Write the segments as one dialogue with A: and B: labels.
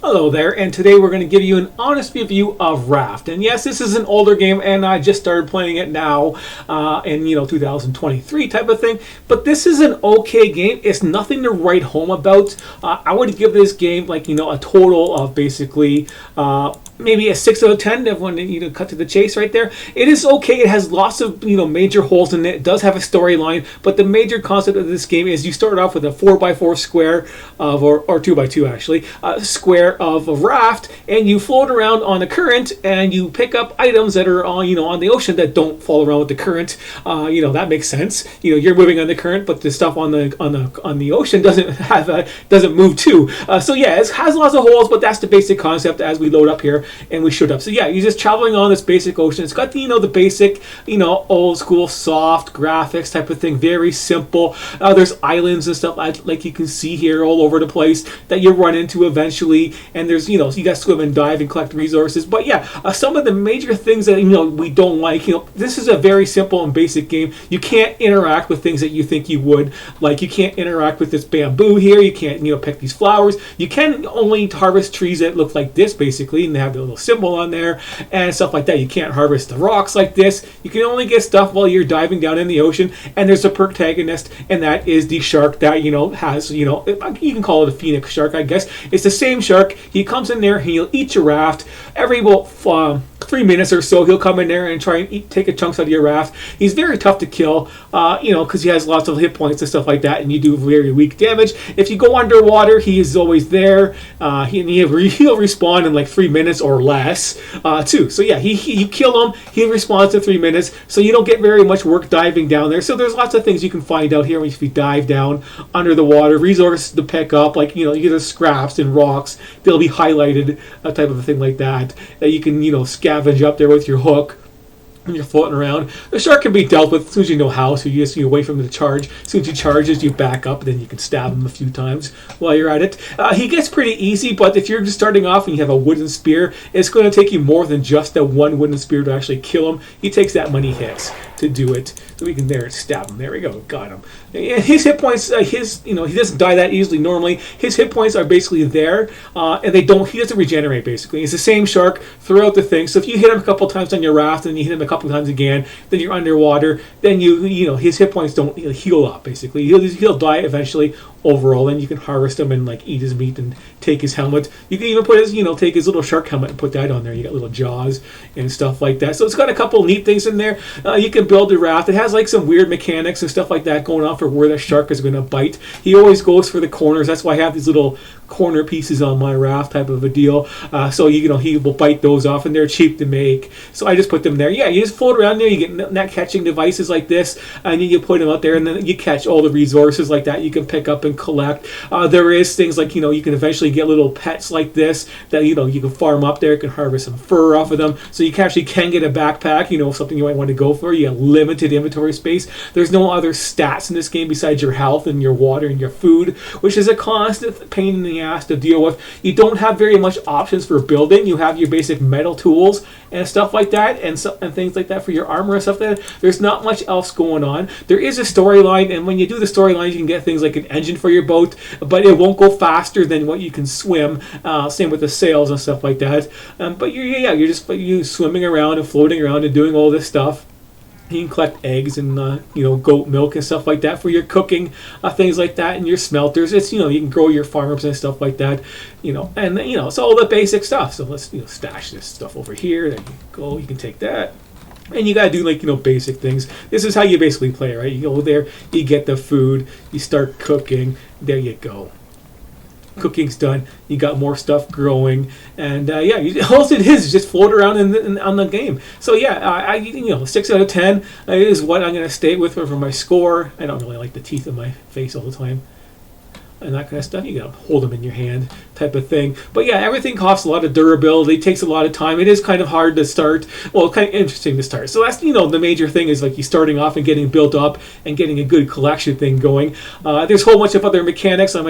A: Hello there, and today we're going to give you an honest review of Raft. And yes, this is an older game, and I just started playing it now in 2023 type of thing. But this is an okay game. It's nothing to write home about. I would give this game like a total of basically maybe a 6 out of 10 if when you cut to the chase right there. It is okay. It has lots of major holes in it. It does have a storyline, but the major concept of this game is you start off with a 4x4 square of or 2x2 actually square of a raft, and you float around on the current, and you pick up items that are on the ocean that don't fall around with the current. That makes sense. You're moving on the current, but the stuff on the ocean doesn't move too. So yeah, it has lots of holes, but that's the basic concept as we load up here and we shoot up. So yeah, you're just traveling on this basic ocean. It's got the basic old school soft graphics type of thing, very simple. There's islands and stuff like you can see here all over the place that you run into eventually, and there's you got to swim and dive and collect resources. But yeah, some of the major things that we don't like, this is a very simple and basic game. You can't interact with things that you think you would, like you can't interact with this bamboo here. You can't pick these flowers. You can only harvest trees that look like this basically, and they have the little symbol on there and stuff like that. You can't harvest the rocks like this. You can only get stuff while you're diving down in the ocean. And there's a protagonist, and that is the shark that has you can call it a phoenix shark, I guess. It's the same shark. He comes in there, he'll eat your raft every 3 minutes or so. He'll come in there and try and take a chunks out of your raft. He's very tough to kill, because he has lots of hit points and stuff like that, and you do very weak damage. If you go underwater, he is always there. He'll respawn in like 3 minutes or less, too. So yeah, you kill him, he respawns in 3 minutes, so you don't get very much work diving down there. So there's lots of things you can find out here if you dive down under the water. Resources to pick up, like you get the scraps and rocks. They'll be highlighted, type of a thing like that you can scavenge up there with your hook when you're floating around. The shark can be dealt with as soon as you know how, so you just wait for him to charge. As soon as he charges, you back up, and then you can stab him a few times while you're at it. He gets pretty easy, but if you're just starting off and you have a wooden spear, it's going to take you more than just that one wooden spear to actually kill him. He takes that many hits to do it. So we can stab him. There we go, got him. His hit points, he doesn't die that easily normally. His hit points are basically there, and he doesn't regenerate basically. It's the same shark throughout the thing. So if you hit him a couple times on your raft, and you hit him a couple times again, then you're underwater, then his hit points don't heal up basically. He'll die eventually overall, and you can harvest him and eat his meat and take his helmet. You can even put his take his little shark helmet and put that on there. You got little jaws and stuff like that. So it's got a couple neat things in there. You can build a raft. It has some weird mechanics and stuff like that going on for where the shark is going to bite. He always goes for the corners. That's why I have these little corner pieces on my raft type of a deal. So he will bite those off, and they're cheap to make. So I just put them there. Yeah, you just float around there. You get net catching devices like this, and you put them out there, and then you catch all the resources like that you can pick up and collect. There is things like you can eventually get little pets like this that you can farm up there. You can harvest some fur off of them, so you can get a backpack. Something you might want to go for. You have limited inventory space. There's no other stats in this game besides your health and your water and your food, which is a constant pain in the ass to deal with. You don't have very much options for building. You have your basic metal tools and stuff like that, and things like that for your armor and stuff like that. There's not much else going on. There is a storyline, and when you do the storylines, you can get things like an engine for your boat, but it won't go faster than what you can swim. Same with the sails and stuff like that. But you're just swimming around and floating around and doing all this stuff. You can collect eggs and goat milk and stuff like that for your cooking, things like that, and your smelters. It's you can grow your farms and stuff like that, and it's all the basic stuff. So let's stash this stuff over here. There you go. You can take that. And you gotta do basic things. This is how you basically play, right? You go there, you get the food, you start cooking. There you go. Cooking's done. You got more stuff growing, and all it is just float around on the game. So yeah, 6 out of 10 is what I'm going to stay with for my score. I don't really like the teeth in my face all the time and that kind of stuff. You gotta hold them in your hand type of thing. But yeah, everything costs a lot of durability, takes a lot of time. It is kind of hard to start. Well, kind of interesting to start. So that's the major thing is you starting off and getting built up and getting a good collection thing going. There's a whole bunch of other mechanics. I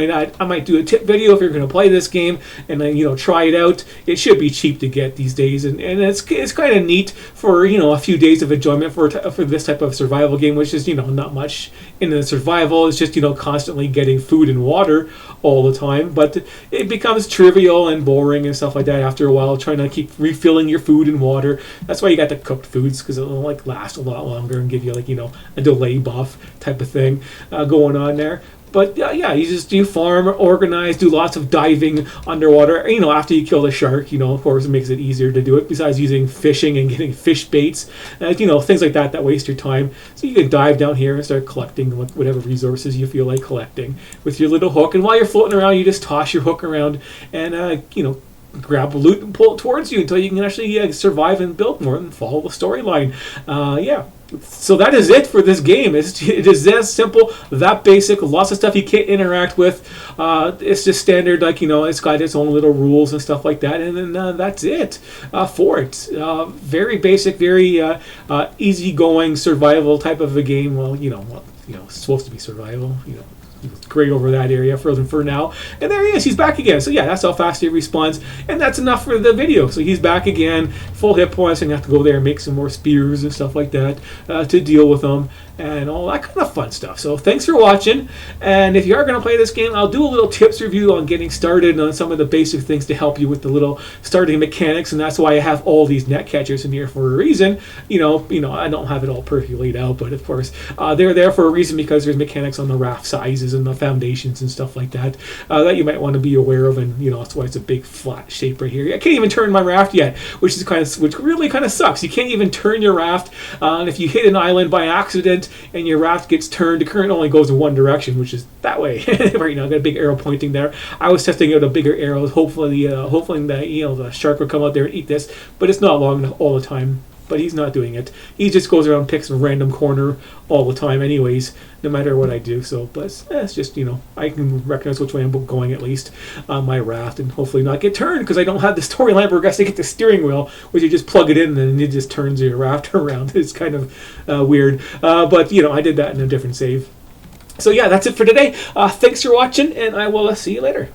A: might do a tip video if you're going to play this game and then try it out. It should be cheap to get these days, and it's kind of neat for a few days of enjoyment for this type of survival game, which is not much in the survival. It's just constantly getting food and water water all the time, but it becomes trivial and boring and stuff like that after a while, trying to keep refilling your food and water. That's why you got the cooked foods, because it'll like last a lot longer and give you like, a delay buff type of thing going on there. But yeah, you just do farm, organize, do lots of diving underwater. After you kill the shark, of course, it makes it easier to do it. Besides using fishing and getting fish baits, things like that waste your time. So you can dive down here and start collecting whatever resources you feel like collecting with your little hook. And while you're floating around, you just toss your hook around and grab a loot and pull it towards you until you can actually survive and build more and follow the storyline. Yeah. So that is it for this game. It is that simple, that basic. Lots of stuff you can't interact with. It's just standard, it's got its own little rules and stuff like that. And then that's it for it. Very basic, very easygoing survival type of a game. Well, it's supposed to be survival. Great over that area for now. And there he is. He's back again. So yeah, that's how fast he respawns. And that's enough for the video. So he's back again, full hit points, and you have to go there and make some more spears and stuff like that to deal with them and all that kind of fun stuff. So thanks for watching. And if you are going to play this game, I'll do a little tips review on getting started on some of the basic things to help you with the little starting mechanics. And that's why I have all these net catchers in here for a reason. I don't have it all perfectly laid out, but of course they're there for a reason, because there's mechanics on the raft sizes and the foundations and stuff like that that you might want to be aware of. And that's why it's a big flat shape right here. I can't even turn my raft yet, which really kind of sucks. You can't even turn your raft, and if you hit an island by accident and your raft gets turned, the current only goes in one direction, which is that way. Right now, I've got a big arrow pointing there. I was testing out a bigger arrow, hopefully that the shark would come out there and eat this, but it's not long enough all the time. But he's not doing it. He just goes around and picks a random corner all the time anyways, no matter what I do. So, but it's just, I can recognize which way I'm going at least on my raft, and hopefully not get turned, because I don't have the storyline where I guess to get the steering wheel, which you just plug it in and it just turns your raft around. It's kind of weird. But, I did that in a different save. So yeah, that's it for today. Thanks for watching, and I will see you later.